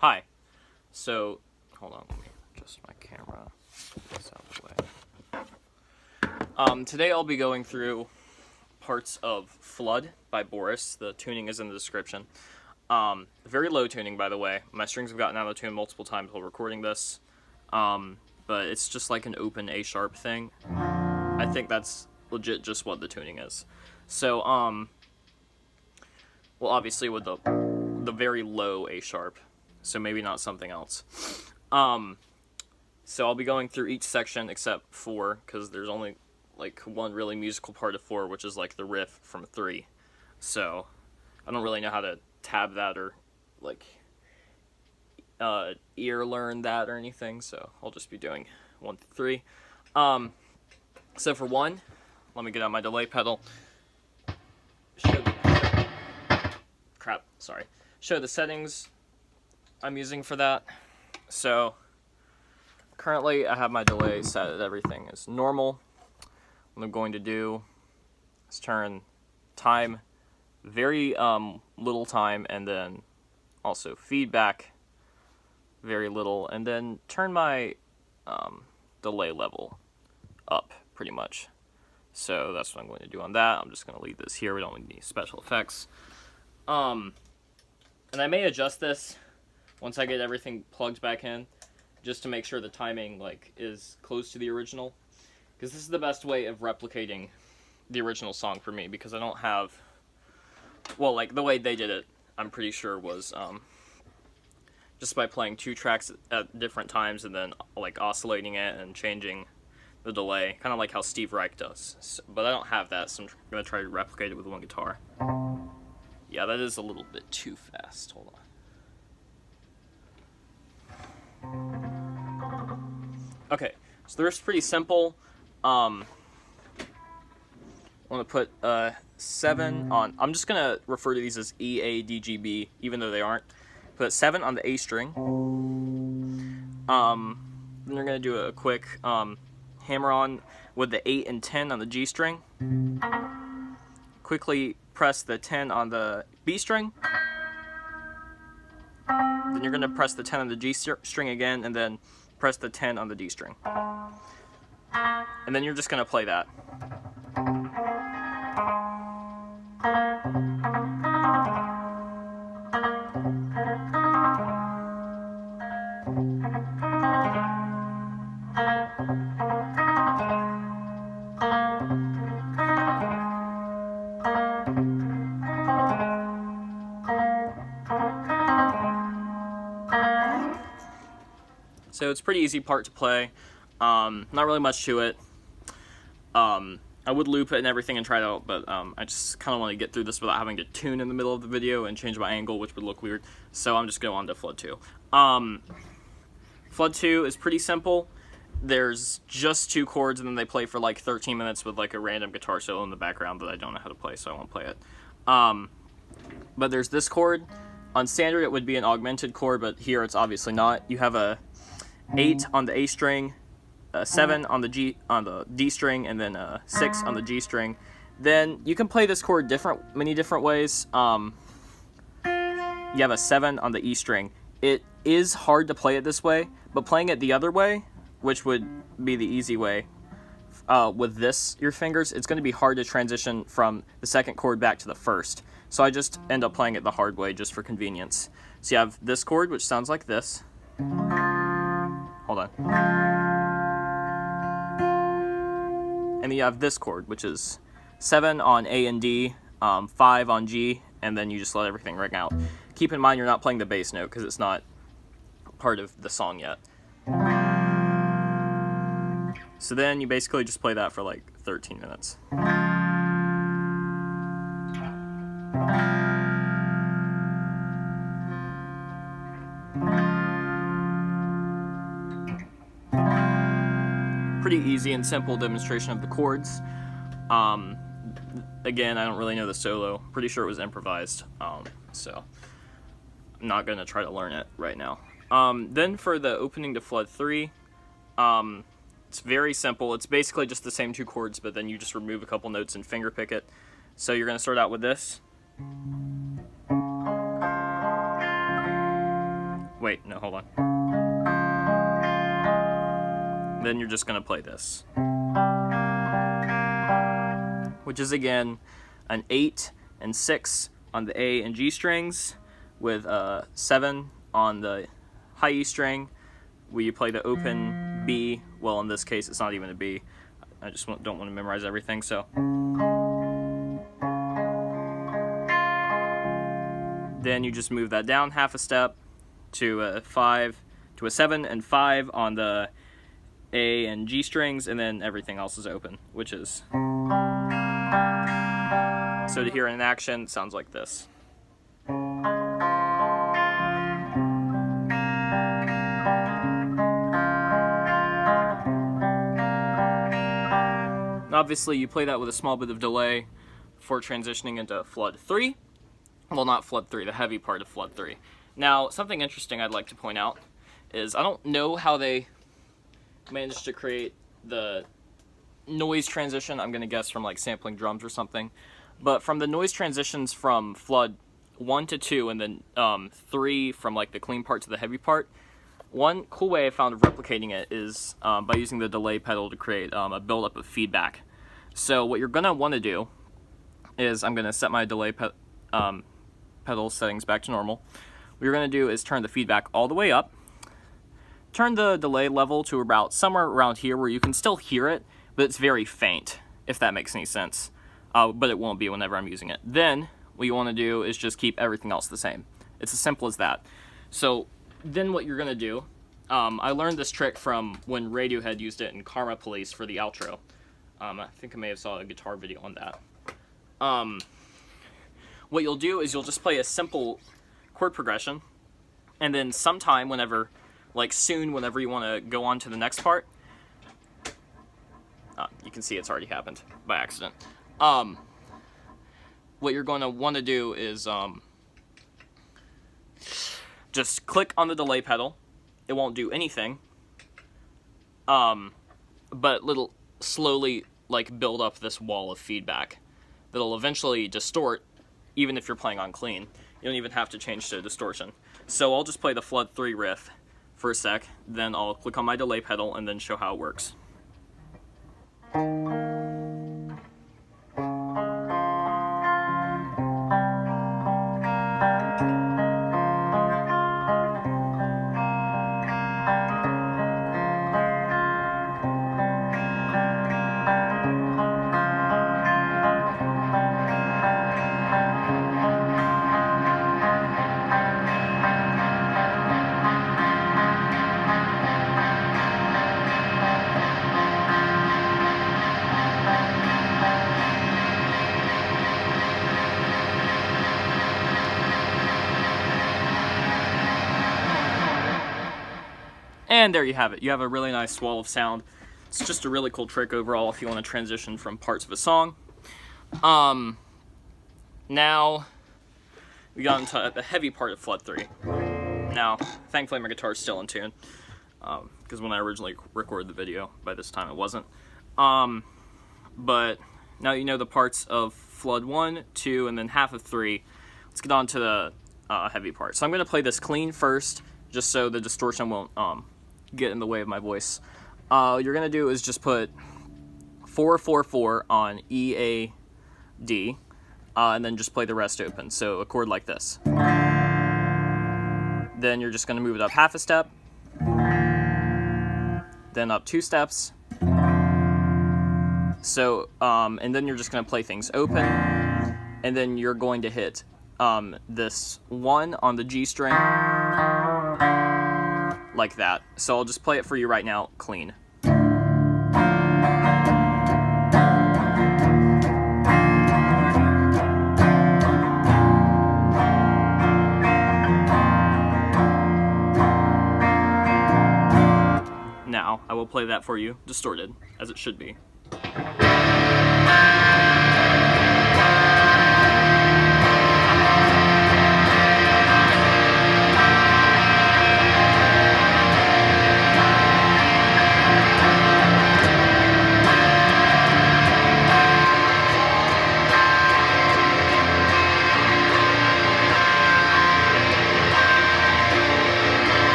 Hi. So, hold on, let me adjust my camera. Get this out of the way. Today I'll be going through parts of Flood by Boris. The tuning is in the description. Very low tuning, by the way. My strings have gotten out of tune multiple times while recording this. But it's just like an open A sharp thing. I think that's legit just what the tuning is. So, well, obviously with the very low A sharp, so maybe not something else. So I'll be going through each section except 4, because there's only like one really musical part of 4, which is like the riff from 3. So I don't really know how to tab that or like ear learn that or anything, so I'll just be doing 1 through 3. So for 1, let me get out my delay pedal. Show the settings I'm using for that. So currently I have my delay set at everything is normal. What I'm going to do is turn time, very little time, and then also feedback, very little, and then turn my delay level up pretty much. So that's what I'm going to do on that. I'm just going to leave this here. We don't need any special effects. And I may adjust this once I get everything plugged back in, just to make sure the timing like is close to the original, because this is the best way of replicating the original song for me, because I don't have, well, like the way they did it, I'm pretty sure was just by playing 2 tracks at different times and then like oscillating it and changing the delay, kind of like how Steve Reich does. So, but I don't have that, so I'm going to try to replicate it with 1 guitar. Yeah, that is a little bit too fast. Hold on. Okay, so the riff's pretty simple. I want to put 7 on. I'm just going to refer to these as E, A, D, G, B, even though they aren't. Put 7 on the A string. Then you're going to do a quick hammer on with the 8 and 10 on the G string. Quickly press the 10 on the B string. Then you're going to press the 10 on the G string again, and then press the 10 on the D string. And then you're just going to play that. So it's a pretty easy part to play. Not really much to it. I would loop it and everything and try it out, but I just kind of want to get through this without having to tune in the middle of the video and change my angle, which would look weird. So I'm just going on to Flood 2. Flood 2 is pretty simple. There's just 2 chords, and then they play for like 13 minutes with like a random guitar solo in the background that I don't know how to play, so I won't play it. But there's this chord. On standard, it would be an augmented chord, but here it's obviously not. You have a 8 on the A string, 7 on the D string, and then 6 on the G string. Then you can play this chord many different ways. You have a 7 on the E string. It is hard to play it this way, but playing it the other way, which would be the easy way, with your fingers, it's going to be hard to transition from the second chord back to the first. So I just end up playing it the hard way just for convenience. So you have this chord, which sounds like this. Hold on. And then you have this chord, which is 7 on A and D, 5 on G, and then you just let everything ring out. Keep in mind you're not playing the bass note because it's not part of the song yet. So then you basically just play that for like 13 minutes. Pretty easy and simple demonstration of the chords. Again, I don't really know the solo. Pretty sure it was improvised, so I'm not going to try to learn it right now. Then for the opening to Flood 3, it's very simple. It's basically just the same 2 chords, but then you just remove a couple notes and fingerpick it. So you're going to start out with this. Wait, no, hold on. Then you're just going to play this, which is again an 8 and 6 on the A and G strings, with 7 on the high E string, where you play the open B. Well, in this case, it's not even a B. I just don't want to memorize everything, so. Then you just move that down half a step to a 5, to a 7 and 5 on the A and G strings, and then everything else is open, which is. So to hear it in action, it sounds like this. Obviously, you play that with a small bit of delay before transitioning into Flood 3. Well, not Flood 3, the heavy part of Flood 3. Now, something interesting I'd like to point out is I don't know how they managed to create the noise transition. I'm going to guess from like sampling drums or something. But from the noise transitions from Flood 1 to 2 and then 3 from like the clean part to the heavy part, one cool way I found of replicating it is by using the delay pedal to create a buildup of feedback. So what you're going to want to do is, I'm going to set my delay pedal settings back to normal. What you're going to do is turn the feedback all the way up. Turn the delay level to about somewhere around here where you can still hear it, but it's very faint, if that makes any sense. But it won't be whenever I'm using it. Then what you want to do is just keep everything else the same. It's as simple as that. So then what you're going to do, I learned this trick from when Radiohead used it in Karma Police for the outro. I think I may have saw a guitar video on that. What you'll do is you'll just play a simple chord progression, and then sometime whenever, like soon, whenever you want to go on to the next part, you can see it's already happened by accident. What you're going to want to do is just click on the delay pedal. It won't do anything, but it'll slowly like build up this wall of feedback that'll eventually distort, even if you're playing on clean. You don't even have to change to distortion. So I'll just play the Flood 3 riff for a sec, then I'll click on my delay pedal and then show how it works. And there you have it. You have a really nice wall of sound. It's just a really cool trick overall if you want to transition from parts of a song. Now, we got into the heavy part of Flood 3. Now, thankfully my guitar is still in tune, because when I originally recorded the video, by this time it wasn't. But now you know the parts of Flood 1, 2, and then half of 3. Let's get on to the heavy part. So I'm going to play this clean first, just so the distortion won't get in the way of my voice. What you're going to do is just put 4, 4, 4 on E, A, D, and then just play the rest open. So a chord like this. Then you're just going to move it up half a step, then up 2 steps. So, and then you're just going to play things open, and then you're going to hit this 1 on the G string, like that. So I'll just play it for you right now, clean. Now, I will play that for you, distorted, as it should be.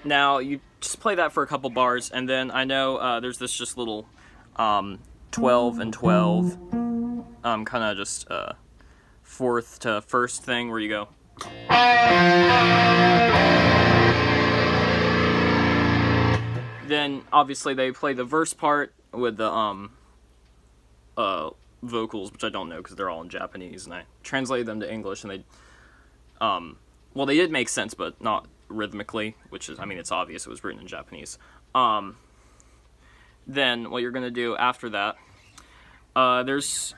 Now you just play that for a couple bars, and then I know there's this just little 12 and 12 kind of just fourth to first thing where you go. Then obviously they play the verse part with the vocals, which I don't know because they're all in Japanese, and I translated them to English, and they well, they did make sense, but not rhythmically, which is, I mean, it's obvious it was written in Japanese. Then what you're gonna do after that, there's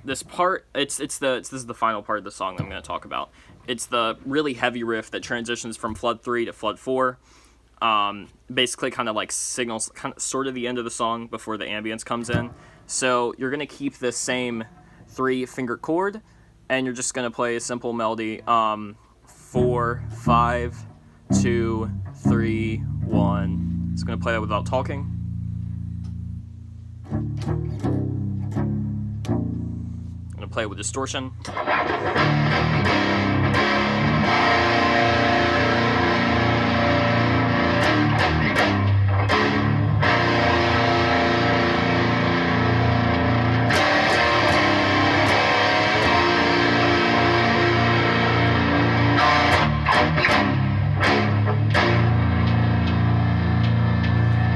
this part. This is the final part of the song that I'm gonna talk about. It's the really heavy riff that transitions from Flood 3 to Flood 4. Basically kind of like signals kind of sort of the end of the song before the ambience comes in. So you're gonna keep this same 3-finger chord, and you're just gonna play a simple melody. 4, 5, 2, 3, 1. It's gonna play that without talking. I'm gonna play it with distortion.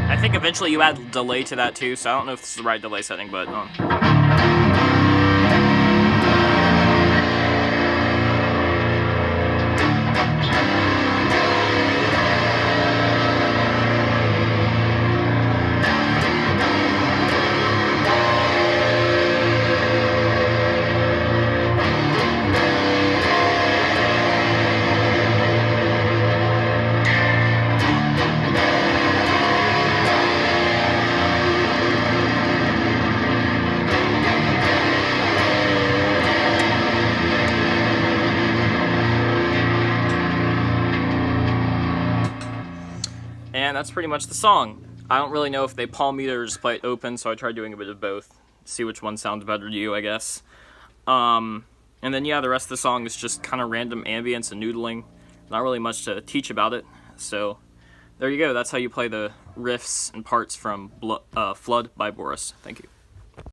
I think eventually you add delay to that too, so I don't know if this is the right delay setting, but and that's pretty much the song. I don't really know if they palm mute it or just play it open, so I tried doing a bit of both. See which one sounds better to you, I guess. And then, yeah, the rest of the song is just kind of random ambience and noodling. Not really much to teach about it. So, there you go. That's how you play the riffs and parts from Flood by Boris. Thank you.